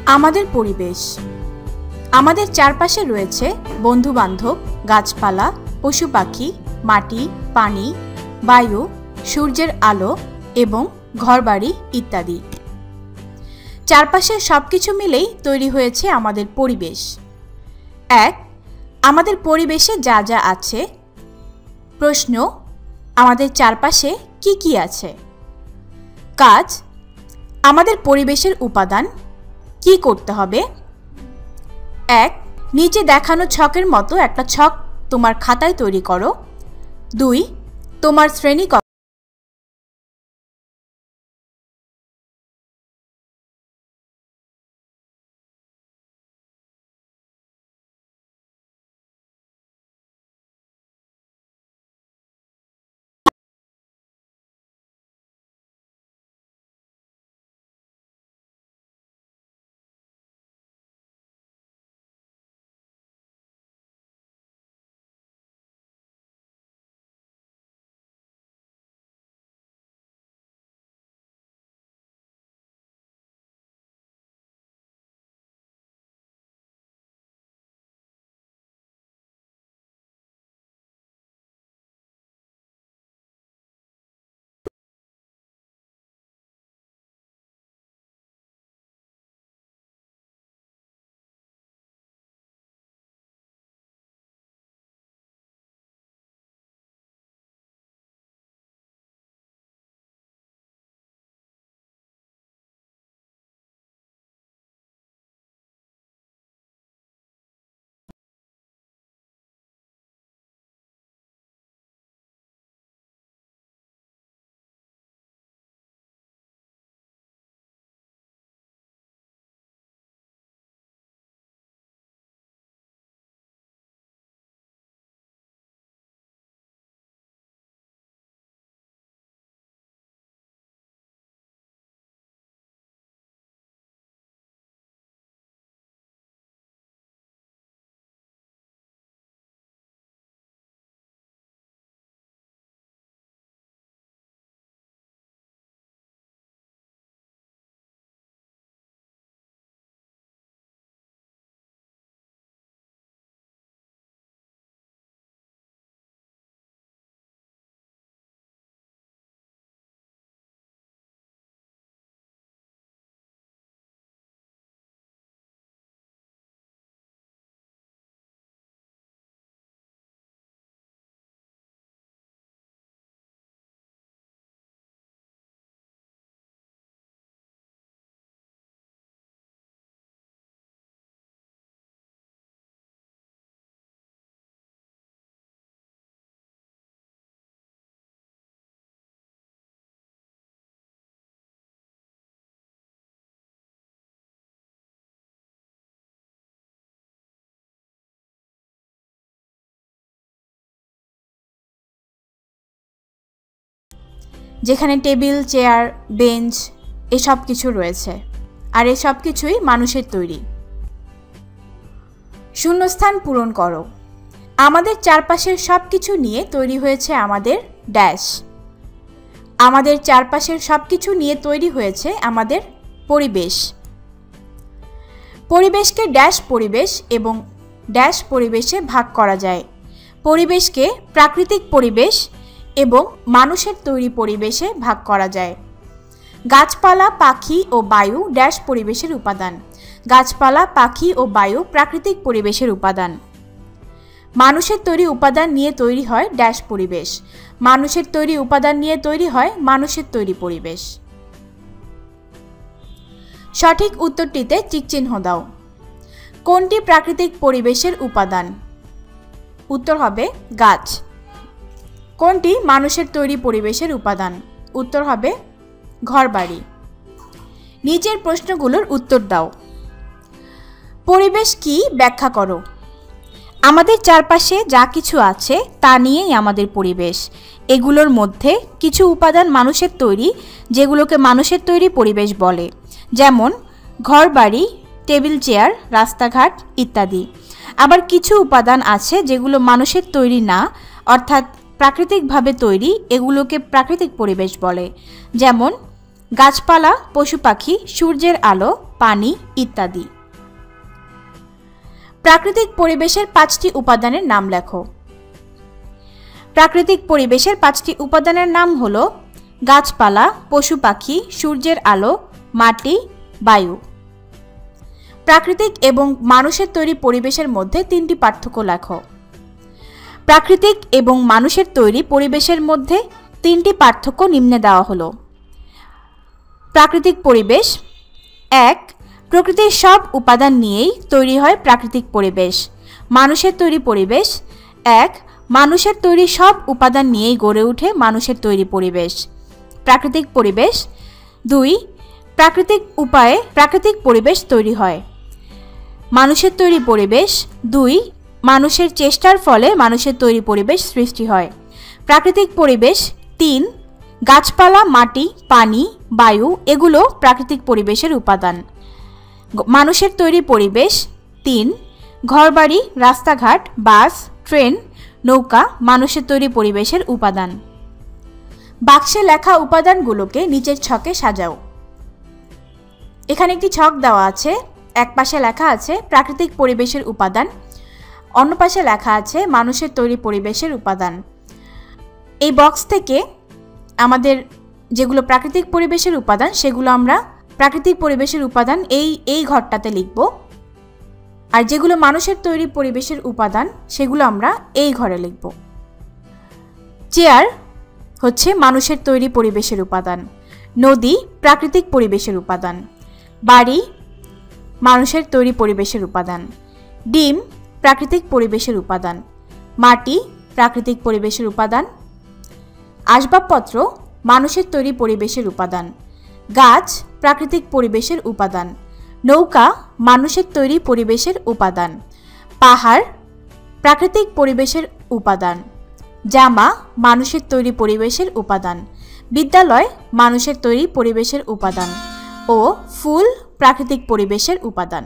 আমাদের পরিবেশ। আমাদের চারপাশে রয়েছে বন্ধু-বান্ধব, গাছপালা, পশু পাখি, মাটি, পানি, বায়ু, সূর্যের আলো এবং ঘরবাড়ি ইত্যাদি। চারপাশের সবকিছু মিলেই তৈরি হয়েছে আমাদের পরিবেশ। এক, আমাদের পরিবেশে যা যা আছে। প্রশ্ন, আমাদের চারপাশে কি কি আছে? কাজ, আমাদের পরিবেশের উপাদান। কি করতে হবে? এক, নিচে দেখানো ছকের মতো একটা ছক তোমার খাতায় তৈরি করো। 2, তোমার শ্রেণী যেখানে টেবিল, চেয়ার, বেঞ্চ এসব কিছু রয়েছে, আর এসব কিছুই মানুষের তৈরি। শূন্যস্থান পূরণ করো। আমাদের চারপাশের সব কিছু নিয়ে তৈরি হয়েছে আমাদের ড্যাশ। আমাদের চারপাশের সব কিছু নিয়ে তৈরি হয়েছে আমাদের পরিবেশ। পরিবেশকে ড্যাশ পরিবেশ এবং ড্যাশ পরিবেশে ভাগ করা যায়। পরিবেশকে প্রাকৃতিক পরিবেশ এবং মানুষের তৈরি পরিবেশে ভাগ করা যায়। গাছপালা, পাখি ও বায়ু ড্যাশ পরিবেশের উপাদান। গাছপালা, পাখি ও বায়ু প্রাকৃতিক পরিবেশের উপাদান। মানুষের তৈরি উপাদান নিয়ে তৈরি হয় ড্যাশ পরিবেশ। মানুষের তৈরি উপাদান নিয়ে তৈরি হয় মানুষের তৈরি পরিবেশ। সঠিক উত্তরটিতে টিকচিহ্ন দাও। কোনটি প্রাকৃতিক পরিবেশের উপাদান? উত্তর হবে গাছ। কোনটি মানুষের তৈরি পরিবেশের উপাদান? উত্তর হবে ঘরবাড়ি। নিচের প্রশ্নগুলোর উত্তর দাও। পরিবেশ কি ব্যাখ্যা করো। আমাদের চারপাশে যা কিছু আছে তা নিয়েই আমাদের পরিবেশ। এগুলোর মধ্যে কিছু উপাদান মানুষের তৈরি, যেগুলোকে মানুষের তৈরি পরিবেশ বলে, যেমন ঘরবাড়ি, টেবিল চেয়ার, রাস্তাঘাট ইত্যাদি। আবার কিছু উপাদান আছে যেগুলো মানুষের তৈরি না, অর্থাৎ প্রাকৃতিকভাবে তৈরি, এগুলোকে প্রাকৃতিক পরিবেশ বলে, যেমন গাছপালা, পশু পাখি, সূর্যের আলো, পানি ইত্যাদি। প্রাকৃতিক পরিবেশের 5টি উপাদানের নাম লেখো। প্রাকৃতিক পরিবেশের 5টি উপাদানের নাম হল গাছপালা, পশু পাখি, সূর্যের আলো, মাটি, বায়ু। প্রাকৃতিক এবং মানুষের তৈরি পরিবেশের মধ্যে 3টি পার্থক্য লেখো। প্রাকৃতিক এবং মানুষের তৈরি পরিবেশের মধ্যে 3টি পার্থক্য নিম্নে দেওয়া হলো। প্রাকৃতিক পরিবেশ। 1. প্রকৃতির সব উপাদান নিয়েই তৈরি হয় প্রাকৃতিক পরিবেশ। মানুষের তৈরি পরিবেশ। 1. মানুষের তৈরি সব উপাদান নিয়েই গড়ে ওঠে মানুষের তৈরি পরিবেশ। প্রাকৃতিক পরিবেশ। 2. প্রাকৃতিক উপায়ে প্রাকৃতিক পরিবেশ তৈরি হয়। মানুষের তৈরি পরিবেশ। 2. মানুষের চেষ্টার ফলে মানুষের তৈরি পরিবেশ সৃষ্টি হয়। প্রাকৃতিক পরিবেশ। 3. গাছপালা, মাটি, পানি, বায়ু এগুলো প্রাকৃতিক পরিবেশের উপাদান। মানুষের তৈরি পরিবেশ। 3. ঘরবাড়ি, রাস্তাঘাট, বাস, ট্রেন, নৌকা মানুষের তৈরি পরিবেশের উপাদান। বাক্সে লেখা উপাদানগুলোকে নিচের ছকে সাজাও। এখানে একটি ছক দেওয়া আছে। এক পাশে লেখা আছে প্রাকৃতিক পরিবেশের উপাদান, অন্য পাশে লেখা আছে মানুষের তৈরি পরিবেশের উপাদান। এই বক্স থেকে আমাদের যেগুলো প্রাকৃতিক পরিবেশের উপাদান সেগুলো আমরা প্রাকৃতিক পরিবেশের উপাদান এই ঘরটাতে লিখব, আর যেগুলো মানুষের তৈরি পরিবেশের উপাদান সেগুলো আমরা এই ঘরে লিখব। চেয়ার হচ্ছে মানুষের তৈরি পরিবেশের উপাদান। নদী প্রাকৃতিক পরিবেশের উপাদান। বাড়ি মানুষের তৈরি পরিবেশের উপাদান। ডিম প্রাকৃতিক পরিবেশের উপাদান। মাটি প্রাকৃতিক পরিবেশের উপাদান। আসবাবপত্র মানুষের তৈরি পরিবেশের উপাদান। গাছ প্রাকৃতিক পরিবেশের উপাদান। নৌকা মানুষের তৈরি পরিবেশের উপাদান। পাহাড় প্রাকৃতিক পরিবেশের উপাদান। জামা মানুষের তৈরি পরিবেশের উপাদান। বিদ্যালয় মানুষের তৈরি পরিবেশের উপাদান ও ফুল প্রাকৃতিক পরিবেশের উপাদান।